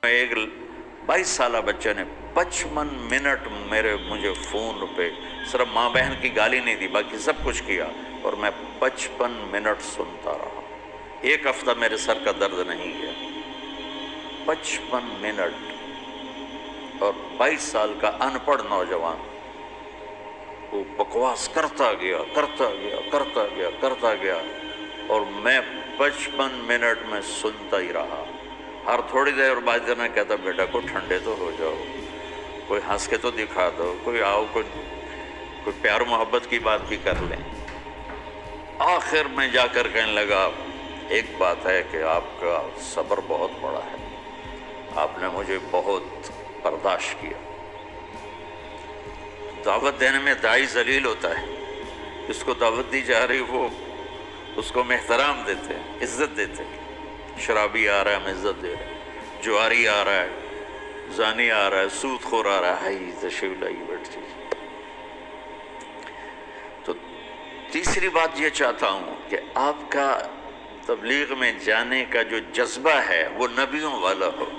ایک 22 سالہ بچے نے 55 منٹ مجھے فون پہ صرف ماں بہن کی گالی نہیں دی، باقی سب کچھ کیا، اور میں 55 منٹ سنتا رہا۔ ایک ہفتہ میرے سر کا درد نہیں گیا۔ 55 منٹ، اور 22 سال کا ان پڑھ نوجوان وہ بکواس کرتا گیا کرتا گیا کرتا گیا کرتا گیا، اور میں 55 منٹ میں سنتا ہی رہا۔ ہر تھوڑی دیر بعد میں کہتا بیٹا کو ٹھنڈے تو ہو جاؤ، کوئی ہنس کے تو دکھا دو، کوئی آؤ کوئی پیار محبت کی بات بھی کر لیں۔ آخر میں جا کر کہنے لگا ایک بات ہے کہ آپ کا صبر بہت بڑا ہے، آپ نے مجھے بہت برداشت کیا۔ دعوت دینے میں داعی ذلیل ہوتا ہے، جس کو دعوت دی جا رہی وہ اس کو ہم احترام دیتے ہیں، عزت دیتے ہیں۔ شرابی آ رہا ہے ہم عزت دے رہے ہیں، جواری آ رہا ہے، زانی آ رہا ہے، سود خور آ رہا ہے، تشریف لائیے بیٹھ جائیے۔ تو تیسری بات یہ چاہتا ہوں کہ آپ کا تبلیغ میں جانے کا جو جذبہ ہے وہ نبیوں والا ہو۔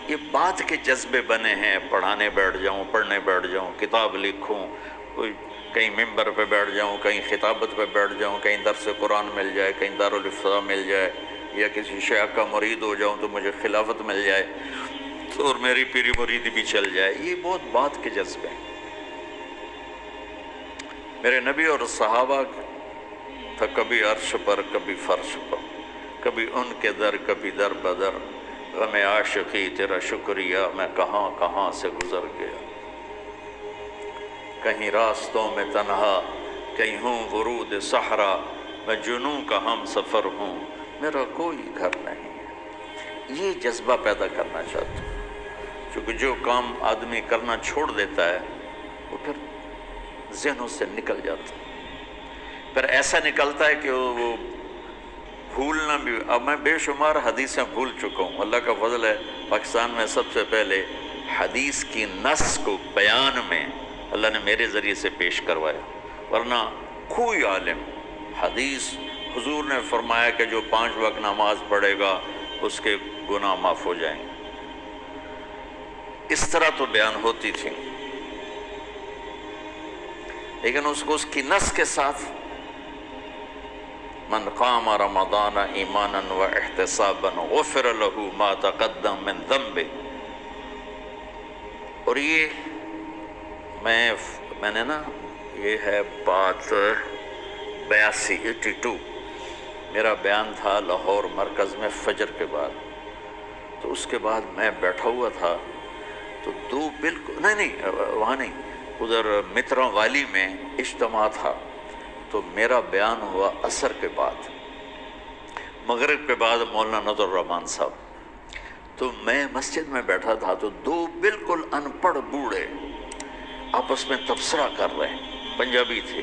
یہ بات کے جذبے بنے ہیں، پڑھانے بیٹھ جاؤں، پڑھنے بیٹھ جاؤں، کتاب لکھوں، کوئی کہیں ممبر پہ بیٹھ جاؤں، کہیں خطابت پہ بیٹھ جاؤں، کہیں درس قرآن مل جائے، کہیں دارالفتاح مل جائے، یا کسی شیخ کا مرید ہو جاؤں تو مجھے خلافت مل جائے اور میری پیری مریدی بھی چل جائے، یہ بہت بات کے جذبے ہیں۔ میرے نبی اور صحابہ تھا کبھی عرش پر کبھی فرش پر، کبھی ان کے در کبھی در بدر، غم عاشقی تیرا شکریہ میں کہاں کہاں سے گزر گیا، کہیں راستوں میں تنہا کہیں ہوں ورود صحرا، میں جنوں کا ہم سفر ہوں میرا کوئی گھر نہیں ہے۔ یہ جذبہ پیدا کرنا چاہتا ہوں، چونکہ جو کام آدمی کرنا چھوڑ دیتا ہے وہ پھر ذہنوں سے نکل جاتا ہے، پھر ایسا نکلتا ہے کہ وہ بھولنا بھی۔ اب میں بے شمار حدیثیں بھول چکا ہوں، اللہ کا فضل ہے پاکستان میں سب سے پہلے حدیث کی نص کو بیان میں اللہ نے میرے ذریعے سے پیش کروایا، ورنہ کوئی عالم حدیث حضور نے فرمایا کہ جو 5 وقت نماز پڑھے گا اس کے گناہ معاف ہو جائیں گے، اس طرح تو بیان ہوتی تھی، لیکن اس کو اس کی نص کے ساتھ من قام رمضان ایمانا و احتسابا غفر له ما تقدم من ذنبه۔ اور یہ میں نے نا، یہ ہے بات 82 میرا بیان تھا لاہور مرکز میں فجر کے بعد، تو اس کے بعد میں بیٹھا ہوا تھا تو دو بالکل نہیں وہاں نہیں، ادھر مترا والی میں اجتماع تھا، تو میرا بیان ہوا عصر کے بعد، مغرب کے بعد مولانا نظر الرحمان صاحب، تو میں مسجد میں بیٹھا تھا تو دو بالکل ان پڑھ بوڑھے آپس میں تبصرہ کر رہے ہیں، پنجابی تھے،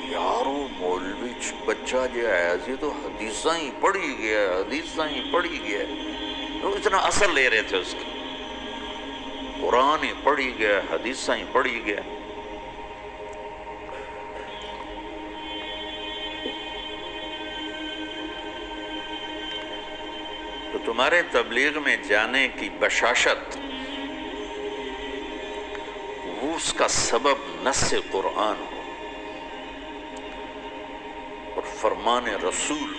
یارو مولوی بچہ جو ہے یہ تو حدیثاں ہی پڑھی گیا، حدیثاں ہی پڑھی گیا، وہ اتنا اثر لے رہے تھے اس کی، قرآن ہی پڑھی گیا، حدیثاں ہی پڑھی گیا۔ تو تمہارے تبلیغ میں جانے کی بشاشت وہ اس کا سبب نص قرآن ہو اور فرمان رسول،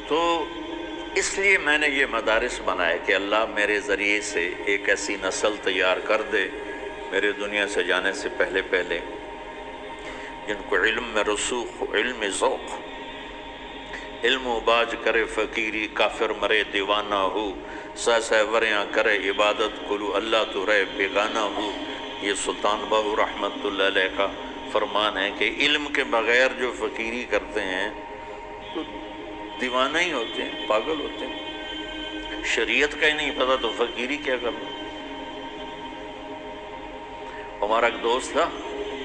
تو اس لیے میں نے یہ مدارس بنائے کہ اللہ میرے ذریعے سے ایک ایسی نسل تیار کر دے میرے دنیا سے جانے سے پہلے جن کو علم میں رسوخ، علم ذوق، علم و باج کرے فقیری، کافر مرے دیوانہ ہو، سہ وریاں کرے عبادت کلو اللہ تو رہے بیگانہ ہو۔ یہ سلطان باہو رحمت اللہ علیہ کا فرمان ہے کہ علم کے بغیر جو فقیری کرتے ہیں تو دیوانہ ہی ہوتے ہیں، پاگل ہوتے ہیں، شریعت کا ہی نہیں پتہ تو فقیری کیا کرنا۔ ہمارا ایک دوست تھا،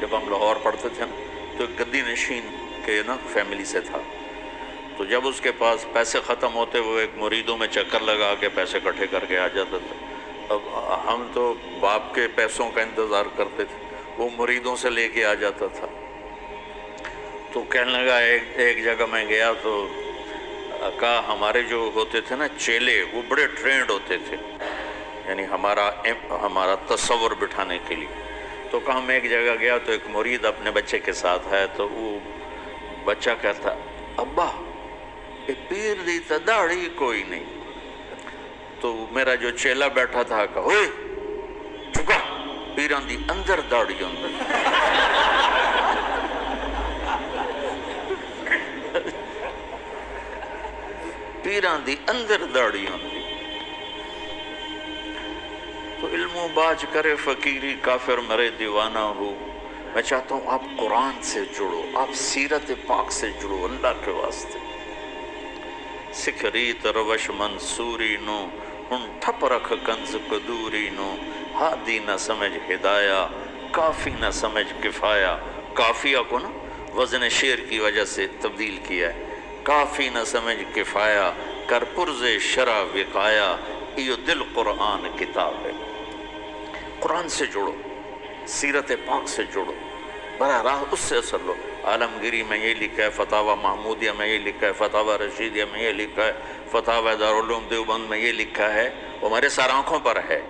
جب ہم لاہور پڑھتے تھے نا تو ایک گدی نشین کے نا فیملی سے تھا، تو جب اس کے پاس پیسے ختم ہوتے وہ ایک مریدوں میں چکر لگا کے پیسے اکٹھے کر کے آ جاتا تھا۔ اب ہم تو باپ کے پیسوں کا انتظار کرتے تھے، وہ مریدوں سے لے کے آ جاتا تھا۔ تو کہنے لگا ایک جگہ میں گیا تو کہا ہمارے جو ہوتے تھے نا چیلے، وہ بڑے ٹرینڈ ہوتے تھے، یعنی ہمارا تصور بٹھانے کے لیے۔ تو کہا میں ایک جگہ گیا تو ایک مرید اپنے بچے کے ساتھ ہے، تو وہ بچہ کہتا ابا یہ پیر دی تا داڑھی کوئی نہیں۔ تو میرا جو چیلا بیٹھا تھا کہا اوئے چکا پیران دی اندر داڑھی اندر۔ پیران دی اندر داڑھی اندر۔ تو علم و باج کرے فقیری کافر مرے دیوانہ ہو۔ میں چاہتا ہوں آپ قرآن سے جڑو، آپ سیرت پاک سے جڑو اللہ کے واسطے۔ سکھریت روش منصوری نو ہن ٹھپ رکھ کنز قدوری نو، ہادی نہ سمجھ ہدایہ کافی نہ سمجھ کفایہ۔ کافیہ کو نا وزن شعر کی وجہ سے تبدیل کیا ہے، کافی نہ سمجھ کفایہ کر پرز شرع وقایا، یہ دل قرآن کتاب ہے۔ قرآن سے جڑو، سیرت پاک سے جڑو، براہ راست اس سے اثر لو۔ عالمگیری میں یہ لکھا ہے، فتاوی محمودیہ میں یہ لکھا ہے، فتاوی رشیدیہ میں یہ لکھا ہے، فتاوی دارالعلوم دیوبند میں یہ لکھا ہے، وہ ہمارے سر آنکھوں پر ہے،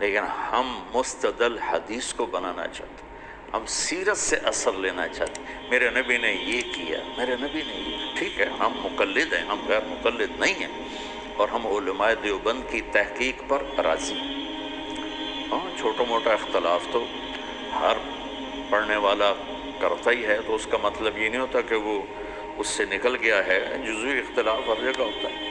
لیکن ہم مستدل حدیث کو بنانا چاہتے ہیں، ہم سیرت سے اثر لینا چاہتے ہیں۔ میرے نبی نے یہ کیا، میرے نبی نے یہ، ٹھیک ہے ہم مقلد ہیں، ہم غیر مقلد نہیں ہیں، اور ہم علماء دیوبند کی تحقیق پر راضی ہیں۔ ہاں چھوٹا موٹا اختلاف تو ہر پڑھنے والا کرتا ہی ہے، تو اس کا مطلب یہ نہیں ہوتا کہ وہ اس سے نکل گیا ہے، جزوی اختلاف ہر جگہ ہوتا ہے۔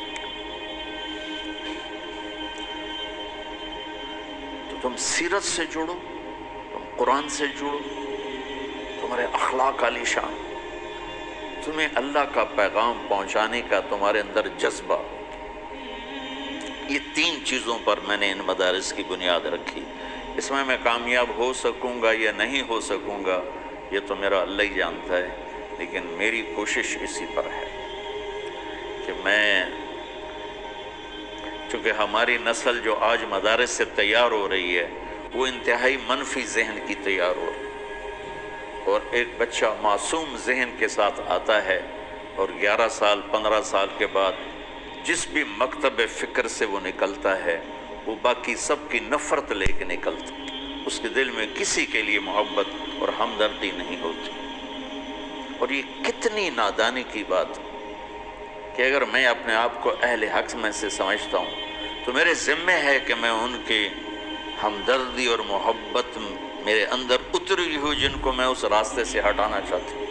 تو تم سیرت سے جڑو، تم قرآن سے جڑو، تمہارے اخلاق عالی شان، تمہیں اللہ کا پیغام پہنچانے کا تمہارے اندر جذبہ ہو۔ یہ تین چیزوں پر میں نے ان مدارس کی بنیاد رکھی۔ اس میں کامیاب ہو سکوں گا یا نہیں ہو سکوں گا یہ تو میرا اللہ ہی جانتا ہے، لیکن میری کوشش اسی پر ہے کہ میں، چونکہ ہماری نسل جو آج مدارس سے تیار ہو رہی ہے وہ انتہائی منفی ذہن کی تیار ہو رہی ہے، اور ایک بچہ معصوم ذہن کے ساتھ آتا ہے اور 11 سال 15 سال کے بعد جس بھی مکتب فکر سے وہ نکلتا ہے وہ باقی سب کی نفرت لے کے نکلتا ہے، اس کے دل میں کسی کے لیے محبت اور ہمدردی نہیں ہوتی۔ اور یہ کتنی نادانی کی بات کہ اگر میں اپنے آپ کو اہل حق میں سے سمجھتا ہوں تو میرے ذمہ ہے کہ میں ان کی ہمدردی اور محبت میرے اندر اتری ہوئی جن کو میں اس راستے سے ہٹانا چاہتا ہوں،